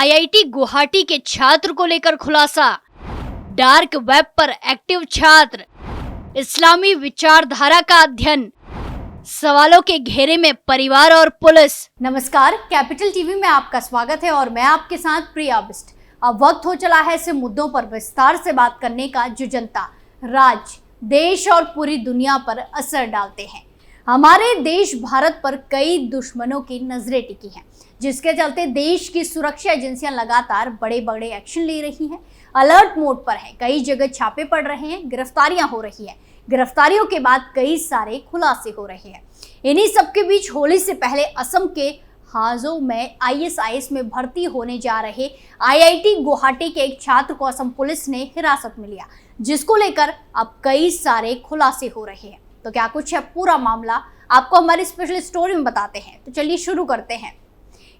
IIT Guwahati के छात्र को लेकर खुलासा। डार्क वेब पर एक्टिव छात्र, इस्लामी विचारधारा का अध्ययन, सवालों के घेरे में परिवार और पुलिस। नमस्कार, कैपिटल टीवी में आपका स्वागत है और मैं आपके साथ प्रिया बिस्ट। अब वक्त हो चला है ऐसे मुद्दों पर विस्तार से बात करने का जो जनता, राज्य, देश और पूरी दुनिया पर असर डालते हैं। हमारे देश भारत पर कई दुश्मनों की नजरें टिकी हैं, जिसके चलते देश की सुरक्षा एजेंसियां लगातार बड़े बड़े एक्शन ले रही हैं, अलर्ट मोड पर है। कई जगह छापे पड़ रहे हैं, गिरफ्तारियां हो रही हैं। गिरफ्तारियों के बाद कई सारे खुलासे हो रहे हैं। इन्हीं सबके बीच होली से पहले असम के हाजो में आईएसआईएस में भर्ती होने जा रहे आईआईटी गुवाहाटी के एक छात्र को असम पुलिस ने हिरासत में लिया, जिसको लेकर अब कई सारे खुलासे हो रहे हैं। तो क्या कुछ है पूरा मामला, आपको हमारी स्पेशल स्टोरी में बताते हैं। तो चलिए शुरू करते हैं।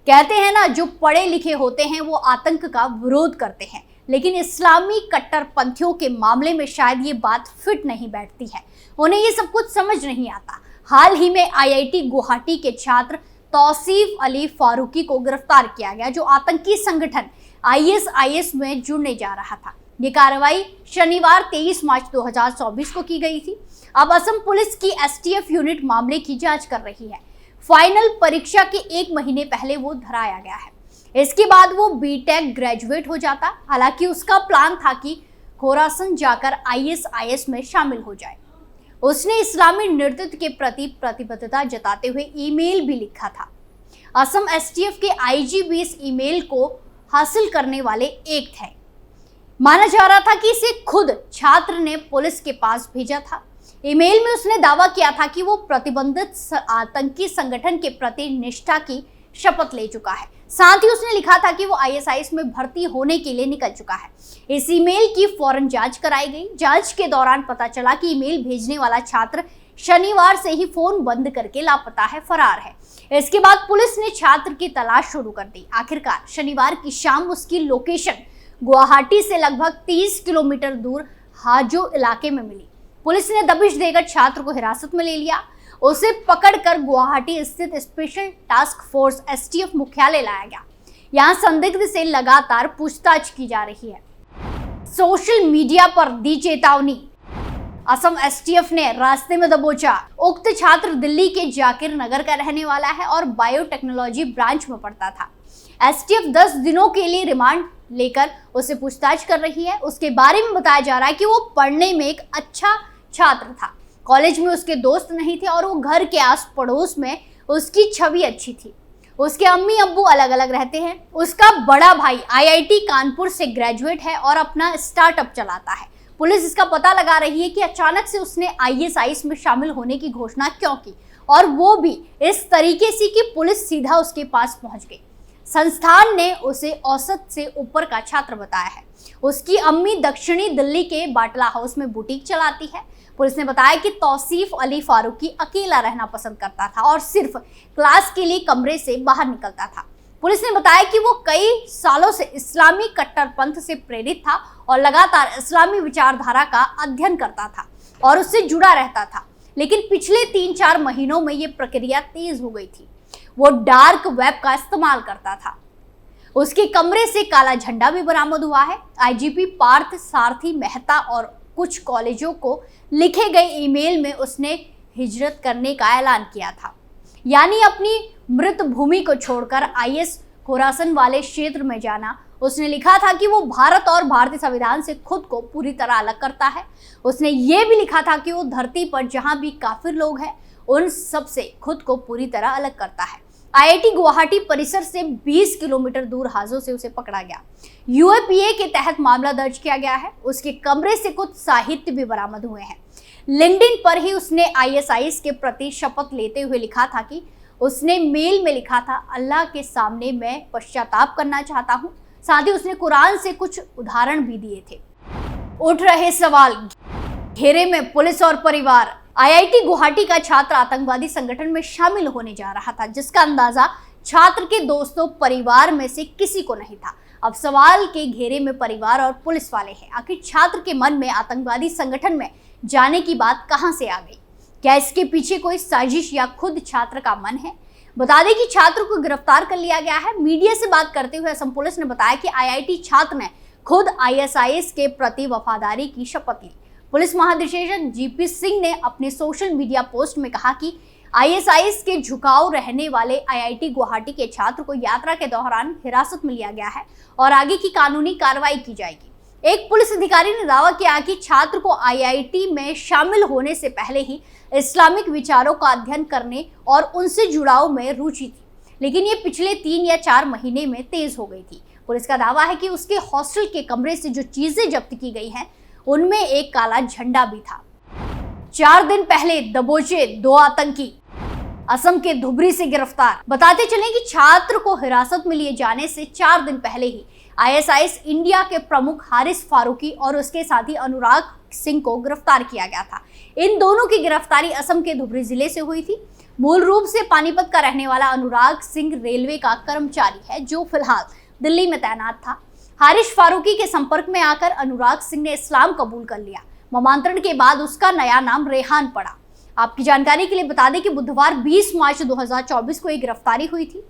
कहते हैं ना, जो पढ़े लिखे होते हैं वो आतंक का विरोध करते हैं, लेकिन इस्लामी कट्टरपंथियों के मामले में शायद ये बात फिट नहीं बैठती है। उन्हें ये सब कुछ समझ नहीं आता। हाल ही में आईआईटी गुवाहाटी के छात्र तौसीफ अली फारूकी को गिरफ्तार किया गया, जो आतंकी संगठन आईएसआईएस में जुड़ने जा रहा था। ये कार्रवाई शनिवार 23 मार्च 2024 को की गई थी। अब असम पुलिस की एसटीएफ यूनिट मामले की जांच कर रही है। फाइनल परीक्षा के 1 महीने पहले वो धराया गया है। इसके बाद वो बीटेक ग्रेजुएट हो जाता। हालांकि उसका प्लान था कि खोरासन जाकर आईएसआईएस में शामिल हो जाए। उसने इस्लामी नेतृत्व के प्रति प्रतिबद्धता जताते हुए ईमेल भी लिखा था। असम एसटीएफ के आईजी भी इस ईमेल को हासिल करने वाले एक थे। माना जा रहा था कि इसे खुद छात्र ने पुलिस के पास भेजा था। ईमेल में उसने दावा किया था कि वो प्रतिबंधित आतंकी संगठन के प्रति निष्ठा की शपथ ले चुका है। साथ ही उसने लिखा था कि वो आईएसआईएस में भर्ती होने के लिए निकल चुका है। इस ईमेल की फौरन जांच कराई गई। जांच के दौरान पता चला कि ईमेल भेजने वाला छात्र शनिवार से ही फोन बंद करके लापता है, फरार है। इसके बाद पुलिस ने छात्र की तलाश शुरू कर दी। आखिरकार शनिवार की शाम उसकी लोकेशन गुवाहाटी से लगभग 30 किलोमीटर दूर हाजो इलाके में मिली। पुलिस ने दबिश देकर छात्र को हिरासत में ले लिया। उसे पकड़कर गुवाहाटी स्थित स्पेशल टास्क फोर्स एसटीएफ मुख्यालय लाया गया। यहाँ संदिग्ध से लगातार पूछताछ की जा रही है। सोशल मीडिया पर दी चेतावनी, असम एसटीएफ ने रास्ते में दबोचा। उक्त छात्र दिल्ली के जाकिर नगर का रहने वाला है और बायोटेक्नोलॉजी ब्रांच में पढ़ता था। एसटीएफ 10 दिनों के लिए रिमांड लेकर उसे पूछताछ कर रही है। उसके बारे में बताया जा रहा है कि वो पढ़ने में एक अच्छा छात्र था। कॉलेज में उसके दोस्त नहीं थे और वो घर के आस पड़ोस में उसकी छवि अच्छी थी। उसके अम्मी अब्बू अलग अलग रहते हैं। उसका बड़ा भाई आईआईटी कानपुर से ग्रेजुएट है और अपना स्टार्टअप चलाता है। पुलिस इसका पता लगा रही है कि अचानक से उसने आईएसआईएस में शामिल होने की घोषणा क्यों की, और वो भी इस तरीके से कि पुलिस सीधा उसके पास पहुंच गई। संस्थान ने उसे औसत से ऊपर का छात्र बताया है। उसकी अम्मी दक्षिणी दिल्ली के बाटला हाउस में बुटीक चलाती है। पुलिस ने बताया कि तौसीफ अली फारूकी अकेला रहना पसंद करता था और सिर्फ क्लास के लिए कमरे से बाहर निकलता था। पुलिस ने बताया कि वो कई सालों से इस्लामी कट्टरपंथ से प्रेरित था और लगातार इस्लामी विचारधारा का अध्ययन करता था और उससे जुड़ा रहता था। लेकिन पिछले 3-4 महीनों में ये प्रक्रिया तेज हो गई थी। वो डार्क वेब का इस्तेमाल करता था। उसके कमरे से काला झंडा भी बरामद हुआ है। आईजीपी पार्थ सारथी मेहता और कुछ कॉलेजों को लिखे गए ईमेल में उसने हिजरत करने का ऐलान किया था, यानी अपनी मृत भूमि को छोड़कर आईएस खोरासन वाले क्षेत्र में जाना। उसने लिखा था कि वो भारत और भारतीय संविधान से खुद को पूरी तरह अलग करता है। उसने ये भी लिखा था कि वो धरती पर जहां भी काफिर लोग हैं उन सब से खुद को पूरी तरह अलग करता है। आईआईटी गुवाहाटी परिसर से 20 किलोमीटर दूर हाजो से उसे पकड़ा गया। यूएपीए के तहत मामला दर्ज किया गया है। उसके कमरे से कुछ साहित्य भी बरामद हुए हैं। लिंक्डइन पर ही उसने आईएसआईएस के प्रति शपथ लेते हुए लिखा था कि उसने मेल में लिखा था, अल्लाह के सामने मैं पश्चाताप करना चाहता हूँ। साथ ही उसने कुरान से कुछ उदाहरण भी दिए थे। उठ रहे सवाल, घेरे में पुलिस और परिवार। आईआईटी गुवाहाटी का छात्र आतंकवादी संगठन में शामिल होने जा रहा था, जिसका अंदाजा छात्र के दोस्तों, परिवार में से किसी को नहीं था। अब सवाल के घेरे में परिवार और पुलिस वाले हैं। आखिर छात्र के मन में आतंकवादी संगठन में जाने की बात कहां से आ गई? क्या इसके पीछे कोई साजिश या खुद छात्र का मन है? बता दें कि छात्र को गिरफ्तार कर लिया गया है। मीडिया से बात करते हुए असम पुलिस ने बताया कि आईआईटी छात्र ने खुद आईएसआईएस के प्रति वफादारी की शपथ ली। पुलिस महानिदेशक जीपी सिंह ने अपने सोशल मीडिया पोस्ट में कहा कि आईएसआईएस के झुकाव रहने वाले आईआईटी गुवाहाटी के छात्र को यात्रा के दौरान हिरासत में लिया गया है और आगे की कानूनी कार्रवाई की जाएगी। एक पुलिस अधिकारी ने दावा किया कि छात्र को आईआईटी में शामिल होने से पहले ही इस्लामिक विचारों का अध्ययन करने और उनसे जुड़ाव में रुचि थी, लेकिन ये पिछले 3 या 4 महीने में तेज हो गई थी। पुलिस का दावा है कि उसके हॉस्टल के कमरे से जो चीजें जब्त की गई हैं, उनमें एक काला झंडा भी था। 4 दिन पहले दबोचे 2 आतंकी, असम के धुबरी से गिरफ्तार। बताते चले कि छात्र को हिरासत में लिए जाने से 4 दिन पहले ही आईएसआईएस इंडिया के प्रमुख हारिस फारूकी और उसके साथी अनुराग सिंह को गिरफ्तार किया गया था। इन दोनों की गिरफ्तारी असम के धुबरी जिले से हुई थी। मूल रूप से पानीपत का रहने वाला अनुराग सिंह रेलवे का कर्मचारी है, जो फिलहाल दिल्ली में तैनात था। हारिस फारूकी के संपर्क में आकर अनुराग सिंह ने इस्लाम कबूल कर लिया। ममांतरण के बाद उसका नया नाम रेहान पड़ा। आपकी जानकारी के लिए बता दें कि बुधवार 20 मार्च 2024 को एक गिरफ्तारी हुई थी।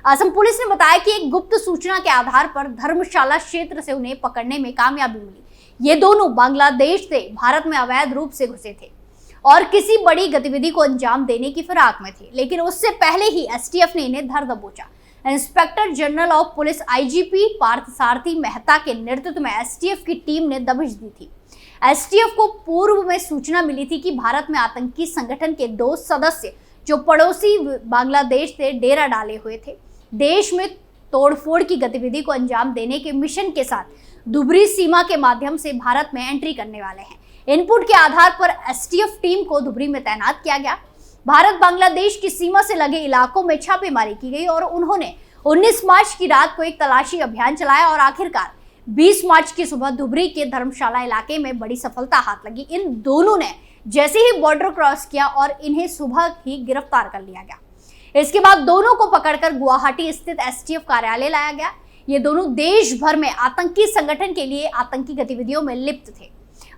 असम पुलिस ने बताया कि एक गुप्त सूचना के आधार पर धर्मशाला क्षेत्र से उन्हें पकड़ने में कामयाबी मिली। ये दोनों बांग्लादेश से भारत में अवैध रूप से घुसे थे और किसी बड़ी गतिविधि को अंजाम देने की फिराक में थे, लेकिन उससे पहले ही एसटीएफ ने इन्हें धर दबोचा। Inspector general of police IGP Partha Sarathi Mehta के नेतृत्व में एसटीएफ की टीम ने दबिश दी थी। एसटीएफ को पूर्व में सूचना मिली थी कि भारत में आतंकी संगठन के 2 सदस्य जो पड़ोसी बांग्लादेश से डेरा डाले हुए थे, देश में तोड़फोड़ की गतिविधि को अंजाम देने के मिशन के साथ धुबरी सीमा के माध्यम से भारत में एंट्री करने वाले हैं। इनपुट के आधार पर एसटीएफ टीम को धुबरी में तैनात किया गया। भारत बांग्लादेश की सीमा से लगे इलाकों में छापेमारी की गई और उन्होंने 19 मार्च की रात को एक तलाशी अभियान चलाया और आखिरकार 20 मार्च की सुबह धुबरी के धर्मशाला इलाके में बड़ी सफलता हाथ लगी। इन दोनों ने जैसे ही बॉर्डर क्रॉस किया और इन्हें सुबह ही गिरफ्तार कर लिया गया। इसके बाद दोनों को पकड़कर गुवाहाटी स्थित एसटीएफ कार्यालय लाया गया। ये दोनों देश भर में आतंकी संगठन के लिए आतंकी गतिविधियों में लिप्त थे।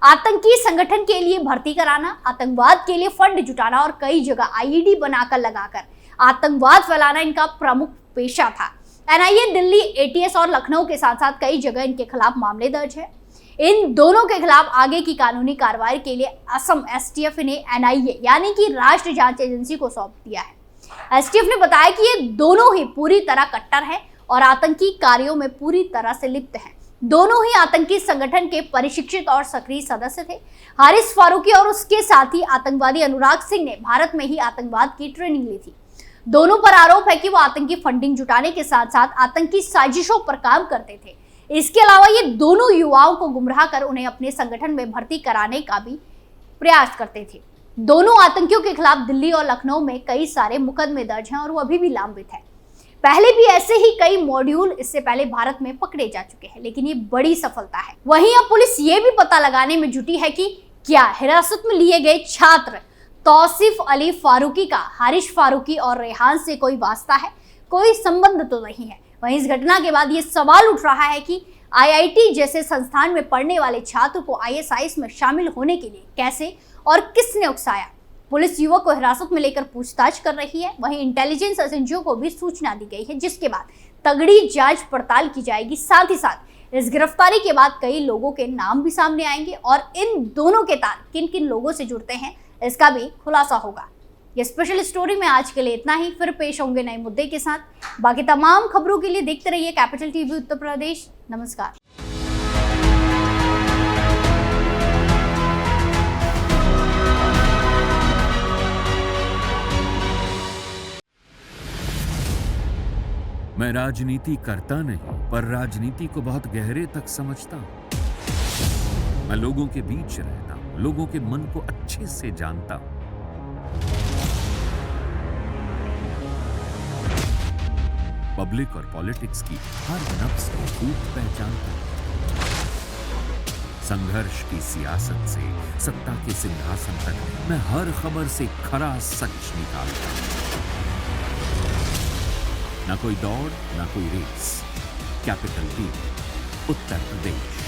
आतंकी संगठन के लिए भर्ती कराना, आतंकवाद के लिए फंड जुटाना और कई जगह आईईडी बनाकर लगाकर आतंकवाद फैलाना इनका प्रमुख पेशा था। एनआईए दिल्ली, एटीएस और लखनऊ के साथ साथ कई जगह इनके खिलाफ मामले दर्ज है। इन दोनों के खिलाफ आगे की कानूनी कार्रवाई के लिए असम एसटीएफ ने एनआईए यानी कि राष्ट्रीय जांच एजेंसी को सौंप दिया है। एसटीएफ ने बताया कि ये दोनों ही पूरी तरह कट्टर हैं और आतंकी कार्यों में पूरी तरह से लिप्त हैं। दोनों ही आतंकी संगठन के प्रशिक्षित और सक्रिय सदस्य थे। हारिस फारूकी और उसके साथी आतंकवादी अनुराग सिंह ने भारत में ही आतंकवाद की ट्रेनिंग ली थी। दोनों पर आरोप है कि वो आतंकी फंडिंग जुटाने के साथ साथ आतंकी साजिशों पर काम करते थे। इसके अलावा ये दोनों युवाओं को गुमराह कर उन्हें अपने संगठन में भर्ती कराने का भी प्रयास करते थे। दोनों आतंकियों के खिलाफ दिल्ली और लखनऊ में कई सारे मुकदमे दर्ज हैं और वो अभी भी लंबित है। पहले भी ऐसे ही कई मॉड्यूल इससे पहले भारत में पकड़े जा चुके हैं, लेकिन ये बड़ी सफलता है। वहीं अब पुलिस ये भी पता लगाने में जुटी है कि क्या हिरासत में लिए गए छात्र तौसीफ अली फारूकी का हारिस फारूकी और रेहान से कोई वास्ता है, कोई संबंध तो नहीं है। वहीं इस घटना के बाद ये सवाल उठ रहा है कि आईआईटी जैसे संस्थान में पढ़ने वाले छात्र को आईएसआईएस में शामिल होने के लिए कैसे और किसने उकसाया। पुलिस युवक को हिरासत में लेकर पूछताछ कर रही है। वहीं इंटेलिजेंस एजेंसियों को भी सूचना दी गई है, जिसके बाद तगड़ी जांच पड़ताल की जाएगी। साथ ही साथ इस गिरफ्तारी के बाद कई लोगों के नाम भी सामने आएंगे और इन दोनों के तार किन किन लोगों से जुड़ते हैं, इसका भी खुलासा होगा। ये स्पेशल स्टोरी में आज के लिए इतना ही। फिर पेश होंगे नए मुद्दे के साथ। बाकी तमाम खबरों के लिए देखते रहिए कैपिटल टीवी उत्तर प्रदेश। नमस्कार। मैं राजनीति करता नहीं, पर राजनीति को बहुत गहरे तक समझता हूं। मैं लोगों के बीच रहता हूं, लोगों के मन को अच्छे से जानता हूं। पब्लिक और पॉलिटिक्स की हर नब्ज को खूब पहचानता हूं। संघर्ष की सियासत से सत्ता के सिंहासन तक मैं हर खबर से खरा सच निकालता हूं। ना कोई दौड़, ना कोई race. Capital TV, Uttar Pradesh.